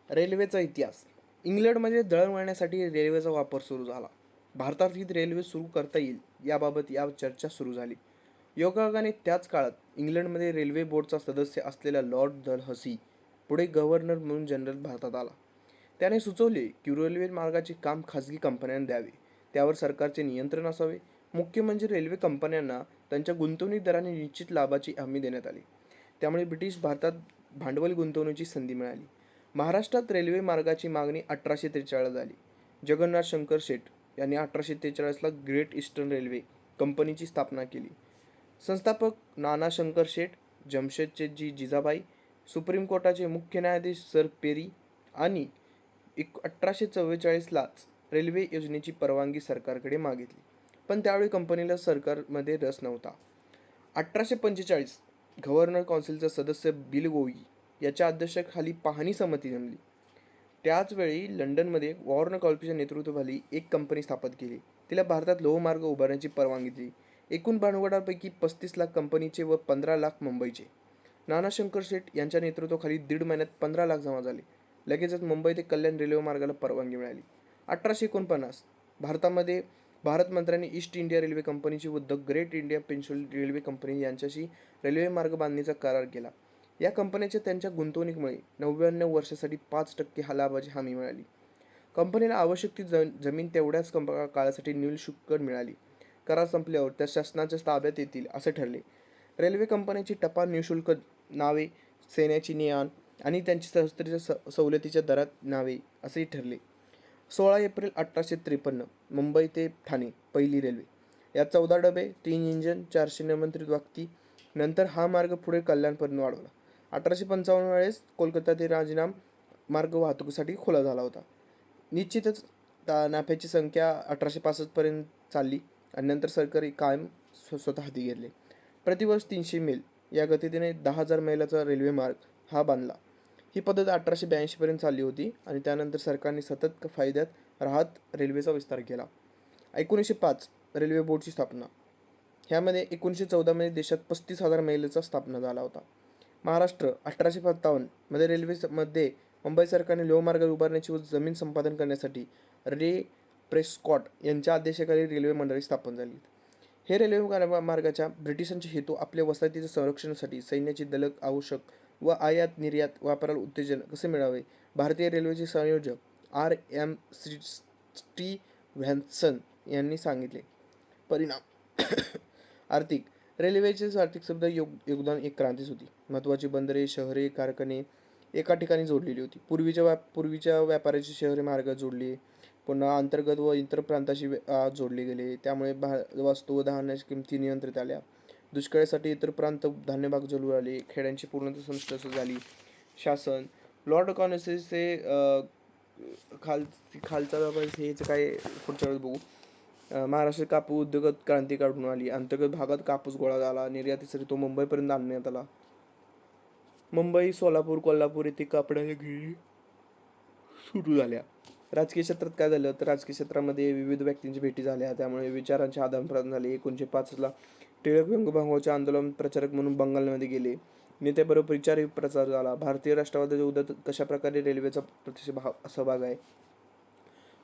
रेल्वेचा इतिहास. इंग्लंडमध्ये दळणवळणासाठी रेल्वेचा वापर सुरू झाला. भारतात ही रेल्वे सुरू करता येईल याबाबत चर्चा सुरू झाली. योगायोगाने त्याच काळात इंग्लंडमध्ये रेल्वे बोर्डचा सदस्य असलेला लॉर्ड डलहसी पुढे गव्हर्नर म्हणून जनरल भारतात आला. त्याने सुचवले की रेल्वे मार्गाचे काम खाजगी कंपन्यांना द्यावे, त्यावर सरकारचे नियंत्रण असावे. मुख्य म्हणजे रेल्वे कंपन्यांना त्यांच्या गुंतवणूकदारांनी निश्चित लाभाची हमी देण्यात आली. त्यामुळे ब्रिटिश भारतात भांडवल गुंतवणुकीची संधी मिळाली. महाराष्ट्रात रेल्वे मार्गाची मागणी 1843 झाली. जगन्नाथ शंकर शेठ यांनी 1843ला ग्रेट ईस्टर्न रेल्वे कंपनीची स्थापना केली. संस्थापक नाना शंकर शेठ, जमशेदजी जिजाबाई, सुप्रीम कोर्टाचे मुख्य न्यायाधीश सर पेरी आणि 1844लाच रेल्वे योजनेची परवानगी सरकारकडे मागितली. पण त्यावेळी कंपनीला सरकारमध्ये रस नव्हता. 1845 गव्हर्नर काउन्सिलचा सदस्य बिल गोई याच्या अध्यक्षतेखाली पाहणी समिती जमली. त्याच वेळी लंडनमध्ये वॉर्न कॉर्पोरेशनच्या नेतृत्वाखाली एक कंपनी स्थापित केली. तिला भारतात लोहमार्ग उभारण्याची परवानगी दिली. एकूण भांडवलापैकी 35 लाख कंपनीचे व 15 लाख मुंबईचे. नाना शंकर शेठ यांच्या नेतृत्वाखाली 1.5 महिन्यात 15 लाख जमा झाले. लगेचच मुंबई ते कल्याण रेल्वे मार्गाला परवानगी मिळाली. 1849 भारतामध्ये भारत मंत्र्यांनी ईस्ट इंडिया रेल्वे कंपनीची व the great India peninsula railway company यांच्याशी रेल्वे मार्ग बांधणीचा करार केला. या कंपन्यांच्या त्यांच्या गुंतवणुकीमुळे 99 वर्षासाठी 5% लाभाची हमी मिळाली. कंपनीला आवश्यक ती जमीन तेवढ्याच काळासाठी निःशुल्क मिळाली. करार संपल्यावर त्या शासनाच्या ताब्यात येतील असे ठरले. रेल्वे कंपन्यांची टपाल निःशुल्क नावे, सैन्याची ने-आण आणि त्यांची शस्त्रास्त्र सवलतीच्या दरात नावे असेही ठरले. 16 एप्रिल 1853 मुंबई ते ठाणे पहिली रेल्वे. यात 14 डबे, 3 इंजिन, 400 निमंत्रित व्यक्ती. नंतर हा मार्ग पुढे कल्याणपर्यंत वाढवला. 1855 वेळेस कोलकाता ते राजीनाम मार्ग वाहतुकीसाठी खुला झाला होता. निश्चितच नफ्याची संख्या 1865 पर्यंत चालली आणि नंतर सरकारी कायम स्वतः हाती घेतले. प्रतिवर्ष 300 मैल या गतीने 10,000 मैलाचा रेल्वे मार्ग हा बांधला. ही पद्धत 1882 पर्यंत चालली होती आणि त्यानंतर सरकारने सतत फायद्यात राहत रेल्वेचा विस्तार केला. 1905 रेल्वे बोर्डची स्थापना. ह्यामध्ये 1914 मध्ये देशात 35,000 मैलचा स्थापना झाला होता. महाराष्ट्र 1857 मध्ये रेल्वेमध्ये मुंबई सरकारने लोहमार्ग उभारण्याची व जमीन संपादन करण्यासाठी रे प्रेस्कॉट यांच्या आदेशाखाली रेल्वे मंडळी स्थापन झाली. हे रेल्वे मार्गाच्या ब्रिटिशांचे हेतू आपल्या वसाहतीच्या संरक्षणासाठी सैन्याची दलक आवश्यक व आयात निर्यात व्यापाराला उत्तेजन कसे मिळावे. भारतीय रेल्वेचे संयोजक R.M. स्टीव्हन्सन यांनी सांगितले. परिणाम आर्थिक. रेल्वेचे आर्थिक शब्द योगदान एक क्रांतीच होती. महत्त्वाची बंदरे, शहरे, कारखाने एका ठिकाणी जोडलेली होती. पूर्वीच्या व्यापाराची शहरे मार्ग जोडली. पुन्हा अंतर्गत व इतर प्रांताशी जोडले गेले. त्यामुळे वस्तू व धान्याच्या किमती नियंत्रित आल्या. दुष्काळासाठी इतर प्रांत धान्यबाग चालू आले. खेड्यांची पूर्णतः संस्था झाली. शासन. लॉर्ड कॉर्नवालिसचे खालचा व्यापार हेच काय पुढच्या वेळेस बघू. महाराष्ट्रात कापूस उद्योगात क्रांती काढून आली. अंतर्गत भागात कापूस गोळा झाला. निर्यातीसाठी तो मुंबईपर्यंत आणण्यात आला. मुंबई, सोलापूर, कोल्हापूर येथे कापडाच्या गिरणी सुरू झाल्या. राजकीय क्षेत्रात काय झालं तर राजकीय क्षेत्रामध्ये विविध व्यक्तींची भेटी झाल्या. त्यामुळे विचारांचे आदानप्रदान झाले. 1905ला टिळक व्यंगभंगाचे आंदोलन प्रचारक म्हणून बंगालमध्ये गेले. नेत्याबरोबर विचारही प्रचार झाला. भारतीय राष्ट्रवादाच्या उदयात कशाप्रकारे रेल्वेचा प्रत्यक्ष सहभाग आहे.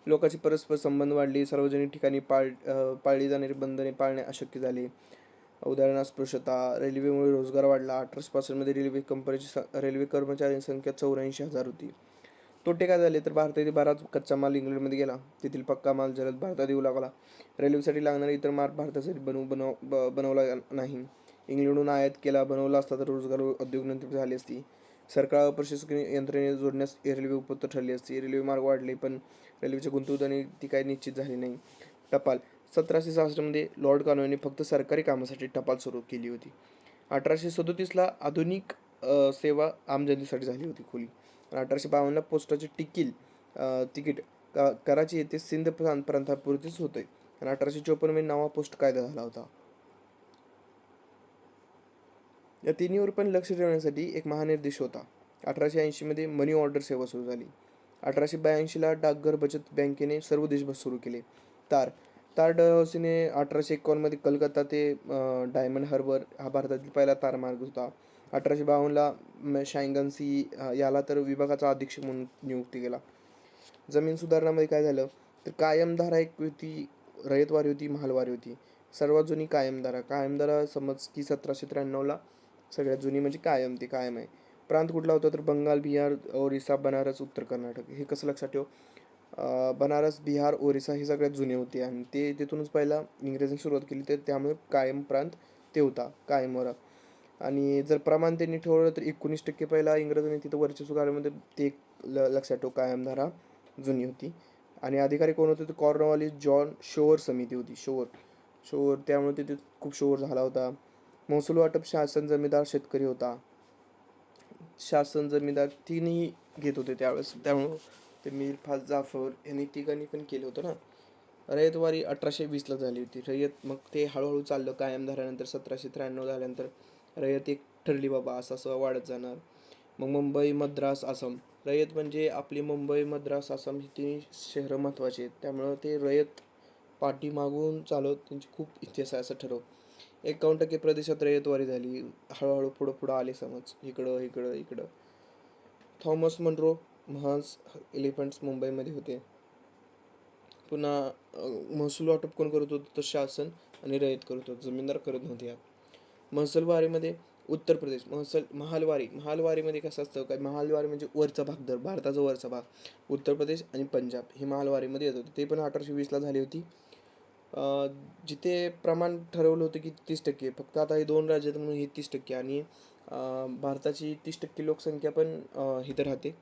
लोकांचे परस्पर संबंध वाढले. सार्वजनिक ठिकाणी पाळली जाणारी बंधने पाळणे अशक्य झाले. उदाहरणार्थ अस्पृश्यता. रेल्वेमुळे रोजगार वाढला. 1865 मध्ये रेल्वे कर्मचाऱ्यांची संख्या 84,000 होती. तोटे काय झाले तर भारतातील बराच कच्चा माल इंग्लंडमध्ये गेला. तेथील पक्का माल जलद भारतात येऊ लागला. रेल्वेसाठी लागणारा इतर मार्ग भारतासाठी बनवला नाही. इंग्लंडहून आयात केला. बनवला असता तर रोजगार उद्योग निर्मिती झाली असती. सरकार व प्रशासकीय यंत्रणेने जोडण्यास रेल्वे उपयुक्त ठरली असती. रेल्वे मार्ग वाढले पण रेल्वेच्या गुंतवणुकीने ती काही निश्चित झाली नाही. टपाल. 1766 मध्ये लॉर्ड कॉर्नवॉलिसने फक्त सरकारी कामासाठी टपाल सुरू केली होती. 1837ला आधुनिक सेवा आम जनतेसाठी झाली होती खुली. 1852ला पोस्टाचे तिकीट कराची येथे सिंध प्रांतापुरतेच होते. आणि 1854 मध्ये नवा पोस्ट कायदा झाला होता. या तिन्हीवर पण लक्ष ठेवण्यासाठी एक महानिर्देश होता. 1880 मध्ये मनी ऑर्डर सेवा सुरू झाली. 1882ला डाकघर बचत बँकेने सर्व देशभर सुरू केले. डलहौसीने 1851 मध्ये कलकत्ता ते डायमंड हार्बर हा भारतातील पहिला तारमार्ग होता. 1852ला शांगन्सी याला तर विभागाचा अधीक्षक म्हणून नियुक्ती केला. जमीन सुधारणामध्ये काय झालं तर कायमधारा एक होती, रयतवारी होती, महालवारी होती. सर्वात जुनी कायमधारा समज की 1793ला सगळ्यात जुनी म्हणजे कायम आहे. प्रांत कुठला होता तर बंगाल, बिहार, ओरिसा, बनारस, उत्तर कर्नाटक. हे कसं लक्षात ठेव, बनारस, बिहार, ओरिसा हे सगळ्यात जुने होते आणि ते तिथूनच पहिला इंग्रजांनी सुरुवात केली, तर त्यामुळे कायम प्रांत ते होता कायमवारा. आणि जर प्रमाण त्यांनी ठेवलं तर 19% पहिला इंग्रजांनी तिथं वर्चस्व गाड्यामध्ये ते लक्षात ठेव कायमधारा जुनी होती. आणि अधिकारी कोण होते तर कॉर्नवालिस जॉन शोअर समिती होती. शोअर त्यामुळे तिथे खूप शोअर झाला होता. महसूल वाटप शासन, जमीनदार, शेतकरी होता. शासन, जमीनदार तिन्ही घेत होते त्यावेळेस, त्यामुळं ते मीर फाज जाफर यांनी तिघांनी पण केलं होतं ना. रयतवारी 1820ला झाली होती. रयत मग ते हळूहळू चाललं कायमधाऱ्यानंतर 1793 झाल्यानंतर रयत एक ठरली बाबा असं असं वाढत जाणार. मग मुंबई, मद्रास, आसाम. रयत म्हणजे आपली मुंबई, मद्रास, आसाम ही तिन्ही शहरं महत्त्वाची आहेत, त्यामुळं ते रयत पाठीमागून चालत त्यांची खूप इतिहास आहे असं ठरव. 51% प्रदेशात रयतवारी झाली. हळूहळू पुढं आले समज इकडं इकडं इकडं. थॉमस मनरो महाज एलिफंट्स मुंबईमध्ये होते. पुन्हा महसूल वाटप कोण करत होतं तर शासन आणि रयत करत होतं, जमीनदार करत नव्हते. यात महसूलवारीमध्ये उत्तर प्रदेश महालवारीमध्ये कसं असतं काय, महालवारी म्हणजे वरचा भाग, दर भारताचा वरचा भाग, उत्तर प्रदेश आणि पंजाब हे महालवारीमध्ये येत होते. ते पण 1820ला झाली होती. जिथे प्रमाण ठरवलं होतं की 30%, फक्त आता हे 2 राज्यात म्हणून हे 30%. आणि भारताची 30% लोकसंख्या पण इथं राहते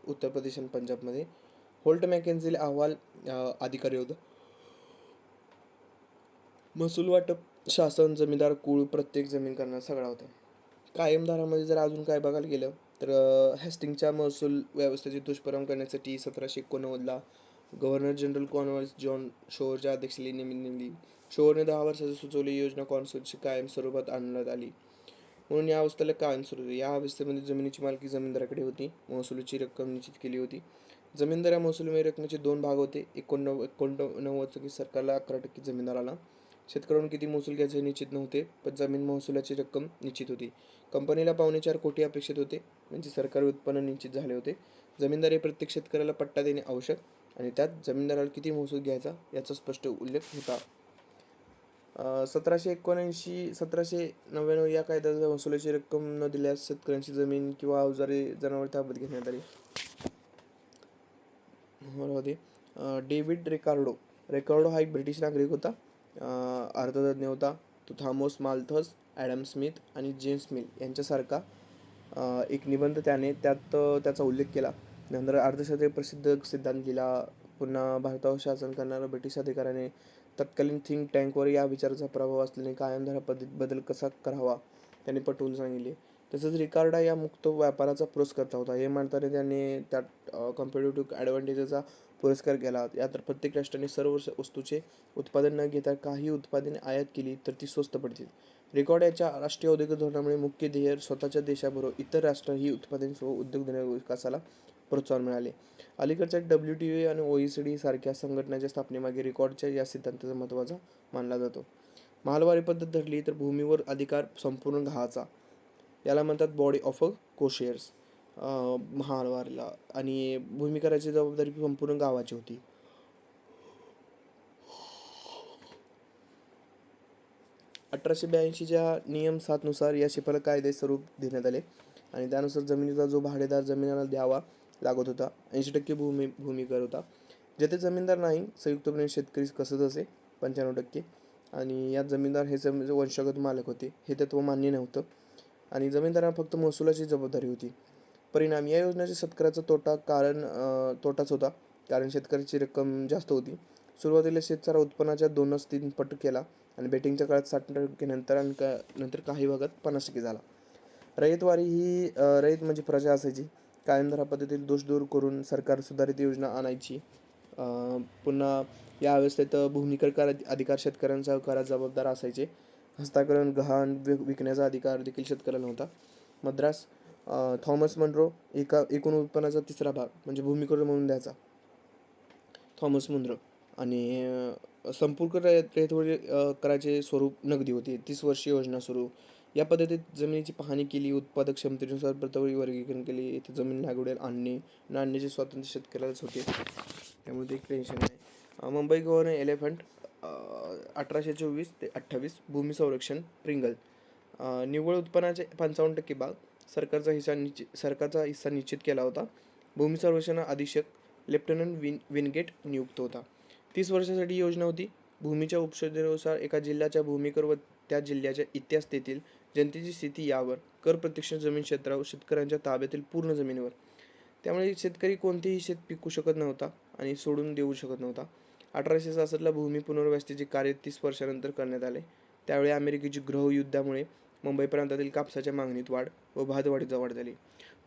उत्तर प्रदेश आणि पंजाबमध्ये. होल्ट मॅकेन्झी अहवाल अधिकारी होता. महसूल वाटप शासन, जमीनदार, कुळ, प्रत्येक जमीन करणार सगळा होता. कायमधारामध्ये जर अजून काय बघायला गेलं तर हेस्टिंगच्या महसूल व्यवस्थेचे दुष्परिणाम करण्यासाठी 1789ला गव्हर्नर जनरल कॉर्नवालिस जॉन शोअरच्या अध्यक्षतेखाली नेमली. शोअरने 10 वर्षाची सुचवलेली योजना कॉन्स्टिट्यूशनची कायम स्वरूपात आणण्यात आली, म्हणून या अवस्थेला कायमस्वरूपी. या अवस्थेमध्ये जमिनीची मालकी जमीनदाराकडे होती. महसुलाची रक्कम निश्चित केली होती. जमीनदार या महसुलामध्ये रकमेचे 2 भाग होते. 89% सरकारला, 11% जमीनदाराला. शेतकऱ्यांकडून किती महसूल घ्यायचे निश्चित नव्हते, पण जमीन महसुलाची रक्कम निश्चित होती. कंपनीला 4.25 कोटी अपेक्षित होते, म्हणजे सरकारी उत्पन्न निश्चित झाले होते. जमीनदारी प्रत्येक शेतकऱ्याला पट्टा देणे आवश्यक आणि त्यात जमीनदाराला किती महसूल घ्यायचा याचा स्पष्ट उल्लेख होता. 1799 या कायद्यात महसुलाची रक्कम न दिल्यास शेतकऱ्यांची जमीन किंवा अवजारे, जनावरे ताब्यात घेण्यात आली. डेव्हिड रिकार्डो हा एक ब्रिटिश नागरिक होता, अर्थतज्ञ होता. तो थॉमस माल्थस, ॲडम स्मिथ आणि जेम्स मिल यांच्यासारखा एक निबंध त्यात त्याचा उल्लेख केला. नंतर अर्थशास्त्राचे प्रसिद्ध सिद्धांत लिहिला. पुन्हा भारतावर शासन करणाऱ्या ब्रिटिश अधिकाऱ्याने तत्कालीन थिंक टँकवर या विचाराचा प्रभाव असल्याने कायमधारा पद्धतीत बदल कसा करावा त्यांनी पटवून सांगितले. तसंच रिकार्डो या मुक्त व्यापाराचा पुरस्कर्ता होता. हे म्हणताना त्याने त्यात कॉम्पिटेटिव्ह ॲडव्हान्टेजचा पुरस्कार केला. यात प्रत्येक राष्ट्राने सर्व वस्तूचे उत्पादन न घेता काही उत्पादने आयात केली तर ती स्वस्त पडतील. रिकार्डो याच्या राष्ट्रीय औद्योगिक धोरणामुळे मुख्य ध्येय स्वतःच्या देशाबरोबर इतर राष्ट्रही उत्पादन व उद्योगधंदे विकासाला प्रोत्साहन मिळाले. अलीकडच्या WTO आणि OECD सारख्या संघटनांच्या स्थापनेमागे रिकार्डोच्या या सिद्धांताचा महत्त्वाचा मानला जातो. महालवारी पद्धत धरली तर भूमीवर अधिकार संपूर्ण गावाचा, याला म्हणतात बॉडी ऑफ अ कोशेअर्स महालवारीला. आणि भूमी करायची जबाबदारी संपूर्ण गावाची होती. 1882च्या नियम 7 नुसार या शिफारस कायदे स्वरूप देण्यात आले आणि त्यानुसार जमिनीचा जो भाडेदार जमिनीला द्यावा लागत होता 80% भूमीकर होता. जेथे जमीनदार नाही, संयुक्तपणे शेतकरी कसत असे 95%. आणि यात जमीनदार हे वंशगत मालक होते, हे तत्व मान्य नव्हतं आणि जमीनदारांना फक्त महसुलाची जबाबदारी होती. परिणाम या योजनेच्या शेतकऱ्याचा तोटाच होता, कारण शेतकऱ्याची रक्कम जास्त होती. सुरुवातीला शेतकऱ्याचा उत्पन्नाच्या 2-3 पट केला आणि बेटिंगच्या काळात 60% नंतर काही भागात 50% झाला. रयतवारी ही रयत म्हणजे प्रजा असायची. कायमधारा पद्धतीत दोष दूर करून सरकार सुधारित योजना आणायची. पुन्हा या अवस्थेत भूमीकर अधिकार शेतकऱ्यांचा करायला जबाबदार असायचे. हस्तांतरण, गहाण विकण्याचा अधिकार देखील शेतकऱ्याला नव्हता. मद्रास थॉमस मनरो एकूण उत्पन्नाचा 3रा भाग म्हणजे भूमीकर म्हणून द्यायचा, थॉमस मनरो. आणि संपूर्ण रयतवारी कराचे स्वरूप नगदी होते. 30 वर्षीय योजना सुरू. या पद्धतीत जमिनीची पाहणी केली, उत्पादक क्षमतेनुसार प्रतवारी वर्गीकरण केले. येथे जमीन लागवडीला आणणे आणि आणण्याचे स्वातंत्र्य शेतकऱ्यालाच होते, त्यामुळे एक टेन्शन नाही. मुंबई गव्हर्नर एलिफंट 1824 ते 28. भूमी संरक्षण प्रिंगल. निव्वळ उत्पन्नाचे 55% भाग सरकारचा हिस्सा निश्चित केला होता. भूमी संरक्षण अधीक्षक लेफ्टनंट विनगेट नियुक्त होता. 30 वर्षासाठी योजना होती. भूमीच्या उपयोजनेनुसार एका जिल्ह्याच्या भूमीकर व त्या जिल्ह्याच्या इतिहास तेथील जनतेची स्थिती यावर कर प्रत्यक्ष जमीन क्षेत्रावर शेतकऱ्यांच्या ताब्यातील पूर्ण जमिनीवर. त्यामुळे शेतकरी कोणतेही शेत पिकू शकत नव्हता आणि सोडून देऊ शकत नव्हता. 1866ला भूमी पुनर्व्यवस्थेचे कार्य 30 वर्षानंतर करण्यात आले. त्यावेळी अमेरिकेची गृहयुद्धामुळे मुंबई प्रांतातील कापसाच्या मागणीत वाढ व भातवाढीत वाढ झाली.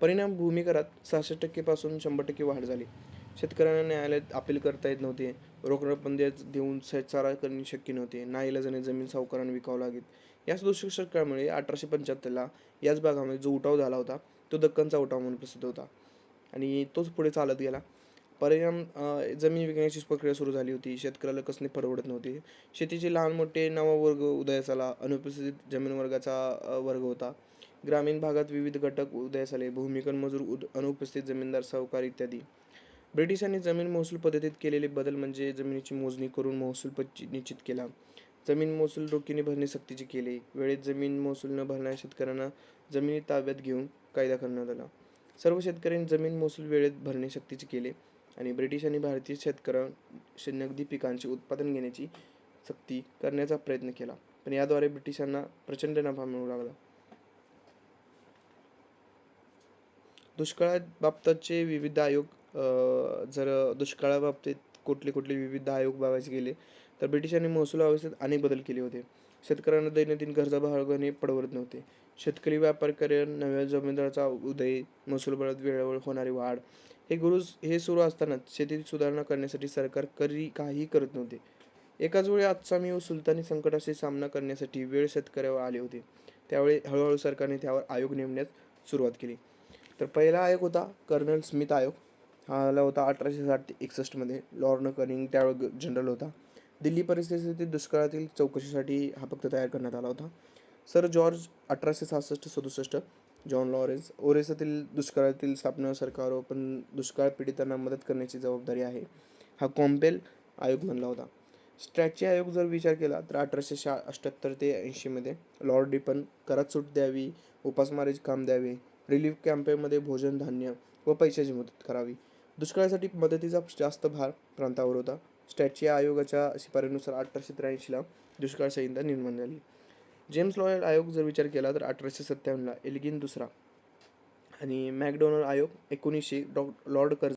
परिणाम भूमी करात 66% पासून 100% वाढ झाली. शेतकऱ्यांना न्यायालयात अपील करता येत नव्हते. रोख रक्कम देऊन शेतसारा करणे शक्य नव्हते. नाईलाजाने जमीन सावकारांना विकावं लागत. याच दुष्काळामुळे 1875ला याच भागामध्ये जो उठाव झाला होता तो दक्खनचा उठाव म्हणून प्रसिद्ध होता आणि तोच पुढे चालत गेला. परिणाम जमीन विकण्याची प्रक्रिया सुरू झाली होती. शेतकऱ्याला कसणे परवडत नव्हते. शेतीचे लहान मोठे नवा वर्ग उदयास आला. अनुपस्थित जमीन वर्गाचा वर्ग होता. ग्रामीण भागात विविध घटक उदयास आले. भूमिकर मजूर, अनुपस्थित जमीनदार, सावकार इत्यादी. ब्रिटिशांनी जमीन महसूल पद्धतीत केलेले बदल म्हणजे जमिनीची मोजणी करून महसूल निश्चित केला. जमीन महसूल रोखीने भरणे सक्तीचे केले. वेळेत जमीन महसूल न भरणाऱ्या शेतकऱ्यांना जमिनी ताब्यात घेऊन कायदा करण्यात आला. सर्व शेतकऱ्यांनी जमीन महसूल वेळेत भरणे सक्तीचे केले आणि ब्रिटिशांनी भारतीय शेतकऱ्यांना नगदी पिकांचे उत्पादन घेण्याची सक्ती करण्याचा प्रयत्न केला, पण याद्वारे ब्रिटिशांना प्रचंड नफा मिळू लागला. दुष्काळाबाबतचे विविध आयोग. जर दुष्काळाबाबतीत कुठले विविध आयोग बघायचे गेले तर ब्रिटिशांनी महसूल व्यवस्थेत अनेक बदल केले होते. शेतकऱ्यांना दैनंदिन गरजा भागवणे परवडत नव्हते. शेतकरी व्यापारीकरण, नव्या जमीनदाराचा उदय, महसूल बळात वेळेवर होणारी वाढ हे सुरू असतानाच शेतीत सुधारणा करण्यासाठी सरकार काही करत नव्हते. एकाच वेळी आसामी व सुलतानी संकटाशी सामना करण्यासाठी वेळ शेतकऱ्यावर आले होते. त्यावेळी हळूहळू सरकारने त्यावर आयोग नेमण्यास सुरुवात केली. तर पहिला आयोग होता कर्नल स्मिथ आयोग. हा आला होता 1860 ते 61मध्ये. लॉर्ड कनिंग त्यावेळी जनरल होता. दिल्ली परिस्थितीतील दुष्काळातील चौकशीसाठी हा फक्त तयार करण्यात आला होता. Sir George 1866-67. John Lawrence. ओरिसातील दुष्काळातील स्थापना सरकारवर, पण दुष्काळ पीडितांना मदत करण्याची जबाबदारी आहे. हा कॉम्पेल आयोग बनला होता. स्ट्रॅची आयोग जर विचार केला तर 1878 ते 80मध्ये. Lord Ripon. करात सूट द्यावी, उपासमारीचे काम द्यावे, रिलीफ कॅम्पमध्ये भोजन, धान्य व पैशाची मदत करावी. दुष्काळासाठी मदतीचा जास्त भार प्रांतावर होता. स्ट्रॅची आयोगाच्या शिफारशीनुसार 1883ला दुष्काळ संहिता निर्माण झाली. जेम्स लॉयल आयोग जर विचार केला तर 1857ला. एल्गिन दुसरा आणि मॅकडोनल आयोग 1900. लॉर्ड